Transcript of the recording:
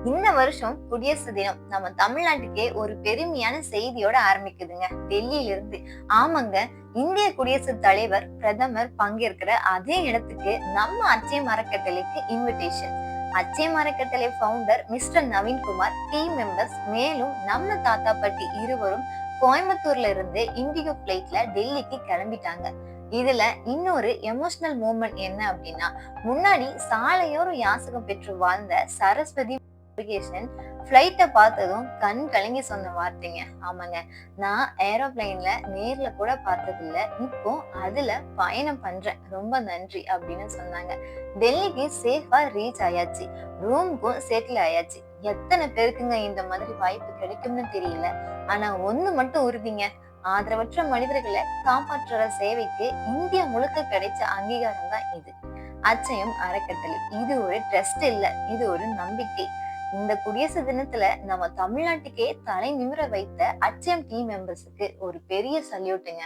இந்த வருஷம் குடியரசு தினம் நம்ம தமிழ்நாட்டுக்கே ஒரு பெருமையான செய்தியோட ஆரம்பிக்குதுங்க, டெல்லியில இருந்து. ஆமாங்க, இந்திய குடியரசுத் தலைவர் பிரதமர் பங்கேற்கிற அதே இடத்துக்கு நம்ம அச்சயம் அறக்கட்டளைக்கு இன்விடேஷன். அச்சயம் அறக்கட்டளை founder mister Naveenkumar, team members, மேலும் நம்ம தாத்தா பாட்டி இருவரும் கோயம்புத்தூர்ல இருந்து இண்டிகோ பிளைட்ல டெல்லிக்கு கிளம்பிட்டாங்க. இதுல இன்னொரு எமோஷனல் மூமெண்ட் என்ன அப்படின்னா, முன்னாடி சாலையோரம் யாசகம் பெற்று வாழ்ந்த சரஸ்வதி பிளைட்ட பார்த்ததும் கண் கலங்கி சொன்ன வார்த்தைங்க. ஆமாங்க, நான் ஏரோப்ளைன்ல நேர்ல கூட பார்த்தது இல்ல, இப்போ அதுல பயணம் பண்றேன், ரொம்ப நன்றி அப்படின்னு சொன்னாங்க. டெல்லிக்கு சேஃபா ரீச் ஆயாச்சு, ரூமுக்கும் செட்டில் ஆயாச்சு. எத்தனை பேருக்குங்க இந்த மாதிரி வாய்ப்பு கிடைக்கும்னு தெரியல. ஆனா ஒண்ணு மட்டும் உறுதிங்க, ஆதரவற்ற மனிதர்களை காப்பாற்றுற சேவைக்கு இந்தியா முழுக்க கிடைச்ச அங்கீகாரம் தான் இது. அச்சயம் அறக்கட்டளை இது ஒரு ட்ரஸ்ட் இல்ல, இது ஒரு நம்பிக்கை. இந்த குடியரசு தினத்துல நம்ம தமிழ்நாட்டுக்கே தலை நிமிர வைத்த அச்சயம் டீம் மெம்பர்ஸுக்கு ஒரு பெரிய சல்யூட்டுங்க.